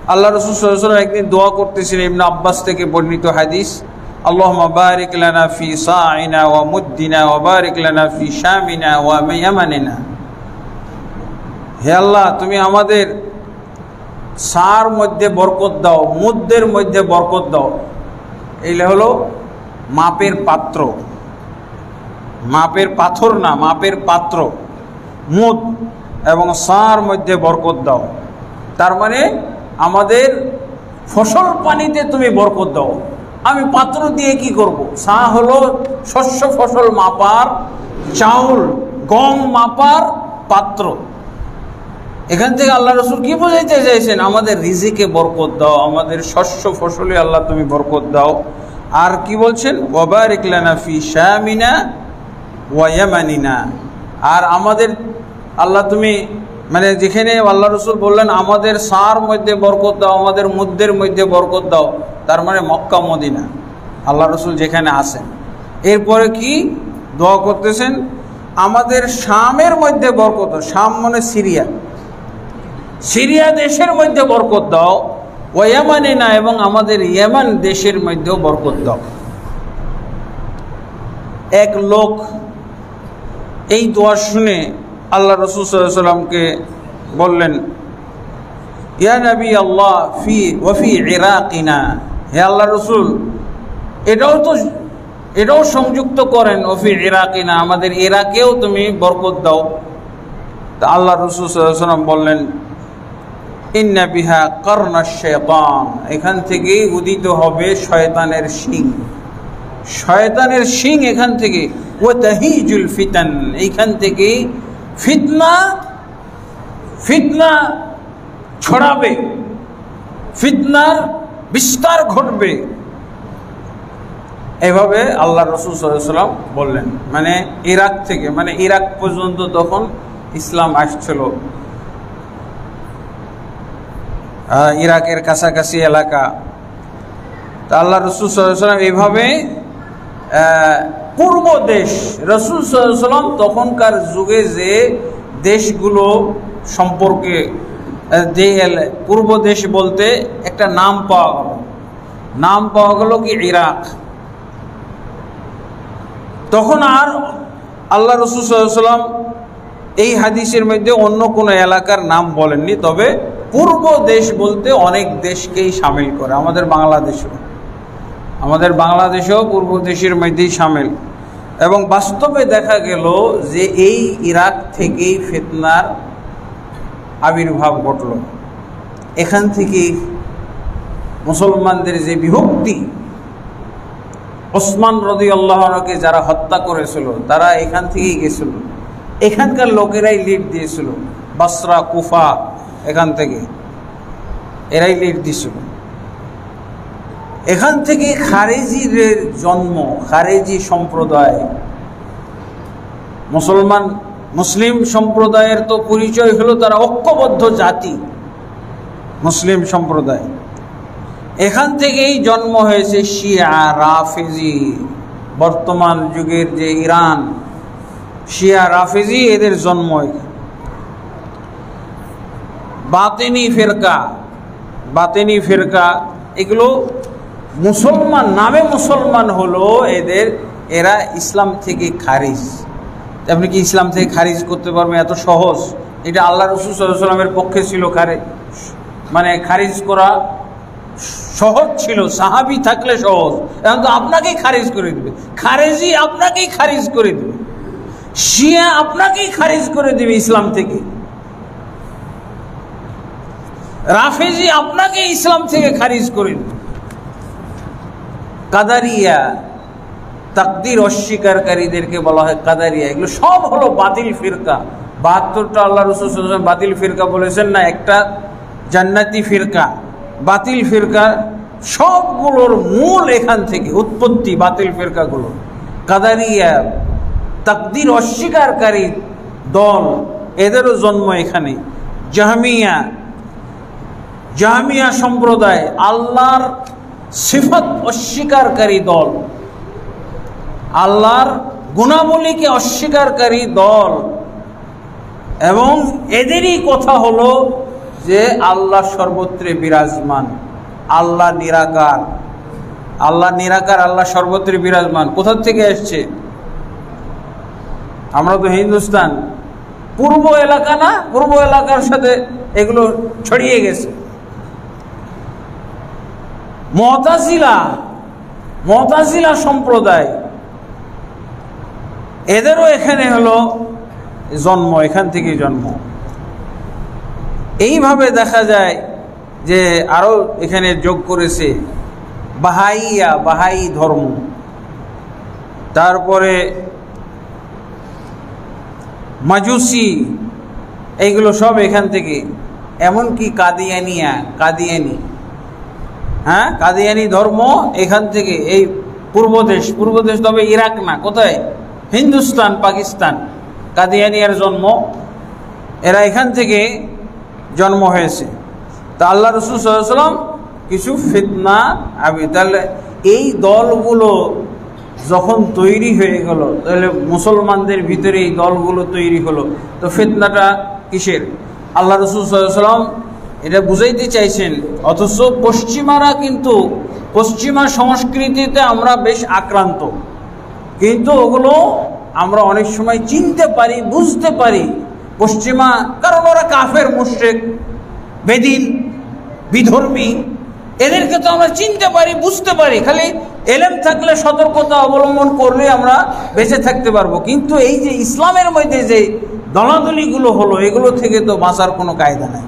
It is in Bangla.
আল্লাহ রাসূল সাল্লাল্লাহু আলাইহি ওয়াসাল্লাম একদিন দোয়া করতেছিলেন, ইবনে আব্বাস থেকে বর্ণিত হাদিস, আল্লাহুম্মা বারিক লানা ফি সাইনা ওয়া মুদ্দিনা ওয়া বারিক লানা ফি শামিনা ওয়া ইয়ামানিনা। হে আল্লাহ, তুমি আমাদের সার মধ্যে বরকত দাও, মুদ্দের মধ্যে বরকত দাও। এইটা হলো মাপের পাত্র, মাপের পাথর না, মাপের পাত্র। মুদ এবং সার মধ্যে বরকত দাও, তার মানে আমাদের ফসল পানিতে তুমি বরকত দাও। আমি পাত্র দিয়ে কি করব? সা হলো শস্য ফসল মাপার, চাউল গম মাপার পাত্র। এখান থেকে আল্লাহ রাসূল কি বোঝাইতে চাইছেন? আমাদের রিজিকে বরকত দাও, আমাদের শস্য ফসলে আল্লাহ তুমি বরকত দাও। আর কি বলছেন? ওয়া বারিক লানা ফি শামিনা ওয়া ইয়ামানিনা। আর আমাদের আল্লাহ তুমি, মানে যেখানে আল্লাহ রাসূল বললেন আমাদের সার মধ্যে বরকত দাও, আমাদের মুদ্দের মধ্যে বরকত দাও, তার মানে মক্কা মদিনা আল্লাহ রাসূল যেখানে আছেন। এরপরে কি দোয়া করতেছেন? আমাদের শামের মধ্যে বরকত, শাম মানে সিরিয়া, সিরিয়া দেশের মধ্যে বরকত দাও। ওয়া ইয়ামানিনা, এবং আমাদের ইয়েমান দেশের মধ্যেও বরকত দাও। এক লোক এই দোয়া শুনে আল্লাহ রাসূল সাল্লাল্লাহু আলাইহি ওয়াসাল্লামকে বললেন, ইয়া নবী আল্লাহ ফি ওয়া ফি ইরাকিনা। হে আল্লাহ রাসূল, এটাও সংযুক্ত করেন, ওয়া ফি ইরাকিনা, আমাদের ইরাকেও তুমি বরকত দাও। তা আল্লাহ রাসূল সাল্লাল্লাহু আলাইহি ওয়াসাল্লাম বললেন, ইন্না বিহা কারনাশ শাইতান, এখান থেকে উদিত হবে শয়তানের শিং, শয়তানের শিং এখান থেকে। ওয়া তাহিজুল ফিতান, এইখান থেকে ফিতনা ছড়াবে, ফিতনার বিস্তার ঘটবে। এভাবে আল্লাহ রাসূল সাল্লাল্লাহু আলাইহি ওয়াসাল্লাম বললেন। মানে ইরাক থেকে, মানে ইরাক পর্যন্ত তখন ইসলাম আসছিল, ইরাকের কাছাকাছি এলাকা। তা আল্লাহ রাসূল সাল্লাল্লাহু আলাইহি ওয়াসাল্লাম এইভাবে পূর্ব দেশ, রাসূল সাল্লাল্লাহু আলাইহি ওয়াসাল্লাম তখনকার যুগে যে দেশগুলো সম্পর্কে, পূর্ব দেশ বলতে একটা নাম পাওয়া গেল কি ইরাক। তখন আর আল্লাহ রাসূল সাল্লাল্লাহু আলাইহি ওয়াসাল্লাম এই হাদিসের মধ্যে অন্য কোনো এলাকার নাম বলেননি, তবে পূর্ব দেশ বলতে অনেক দেশকেই শামিল করে। আমাদের বাংলাদেশও পূর্ব দেশের মধ্যেই শামিল। এবং বাস্তবে দেখা গেল যে এই ইরাক থেকেই ফিতনার আবির্ভাব ঘটল। এখান থেকেই মুসলমানদের যে বিভক্তি, ওসমান রাদিয়াল্লাহু আনহুকে যারা হত্যা করেছিল তারা এখান থেকেই গেছিল, এখানকার লোকেরাই লিড দিয়েছিল। বাসরা, কুফা, এখান থেকে এরাই লিড দিয়েছিল। এখান থেকে খারেজিদের জন্ম, খারেজি সম্প্রদায়। মুসলিম সম্প্রদায়ের তো পরিচয় হলো তারা ঐক্যবদ্ধ জাতি, মুসলিম সম্প্রদায়। এখান থেকেই জন্ম হয়েছে শিয়া, রাফেজি, বর্তমান যুগের যে ইরান, শিয়া রাফেজি, এদের জন্ম। বাতেনি ফেরকা, এগুলো মুসলমান নামে মুসলমান হলো, এরা ইসলাম থেকে খারিজ। আপনি কি ইসলাম থেকে খারিজ করতে পারবেন? এত সহজ? এটা আল্লাহ রাসূল সাল্লাল্লাহু আলাইহি ওয়াসাল্লামের পক্ষে ছিল, মানে খারিজ করা সহজ ছিল। সাহাবী থাকলে সহজ, এখন তো আপনাকেই খারিজ করে দেবে। খারেজি আপনাকেই খারিজ করে দেবে, শিয়া আপনাকেই খারিজ করে দেবে ইসলাম থেকে, রাফেজি আপনাকে ইসলাম থেকে খারিজ করে দেবে। কাদারিয়া, তাকদীর অস্বীকারীদেরকে বলা হয় কাদারিয়া। এগুলো সব হলো বাতিল ফিরকা। ৭২টা আল্লাহ রাসূল সাল্লাল্লাহু আলাইহি ওয়াসাল্লাম বাতিল ফিরকা বলেছেন না, একটা জান্নাতি ফিরকা। বাতিল ফিরকা সবগুলোর মূল এখান থেকে উৎপত্তি, বাতিল ফিরকাগুলো। কাদারিয়া, তাকদীর অস্বীকারী দল, এদেরও জন্ম এখানে। জাহমিয়া সম্প্রদায়, আল্লাহর সিফাত অস্বীকারী দল, আল্লাহর গুণাবলীকে অস্বীকারী দল। এবং এদেরই কথা হলো যে আল্লাহ সর্বত্রে বিরাজমান, আল্লাহ নিরাকার, আল্লাহ নিরাকার, আল্লাহ সর্বত্রে বিরাজমান। কোথা থেকে এসছে? আমরা তো হিন্দুস্তান, পূর্ব এলাকা না, পূর্ব এলাকার সাথে এগুলো ছড়িয়ে গেছে। মুতাজিলা সম্প্রদায়, এদেরও এখানে হলো জন্ম, এখান থেকে জন্ম। এইভাবে দেখা যায় যে আরো এখানে যোগ করেছে বাহাই ধর্ম, তারপরে মাজুসি, এইগুলো সব এখান থেকে। এমনকি কাদিয়ানি ধর্ম এখান থেকে, এই পূর্বদেশ, তবে ইরাক না, কোথায়? হিন্দুস্তান, পাকিস্তান। কাদিয়ানিয়ার জন্ম, এরা এখান থেকে জন্ম হয়েছে। তা আল্লাহ রাসূল সাল্লাল্লাহু আলাইহি ওয়াসাল্লাম কিছু ফিতনা তাহলে এই দলগুলো যখন তৈরি হয়ে গেল, তাহলে মুসলমানদের ভিতরে এই দলগুলো তৈরি হলো, তো ফিতনাটা কিসের? আল্লাহ রাসূল সাল্লাল্লাহু আলাইহি ওয়াসাল্লাম এটা বুঝাইতে চাইছেন। অথচ পশ্চিমারা কিন্তু, পশ্চিমা সংস্কৃতিতে আমরা বেশ আক্রান্ত, কিন্তু ওগুলো আমরা অনেক সময় চিনতে পারি, বুঝতে পারি পশ্চিমা, কারণ ওরা কাফের, মুশরিক, বেদিন, বিধর্মী, এদেরকে তো আমরা চিনতে পারি, বুঝতে পারি। খালি এলেম থাকলে, সতর্কতা অবলম্বন করলে আমরা বেঁচে থাকতে পারবো। কিন্তু এই যে ইসলামের মধ্যে যে দলাদলিগুলো হলো, এগুলো থেকে তো বাঁচার কোনো কায়দা নাই।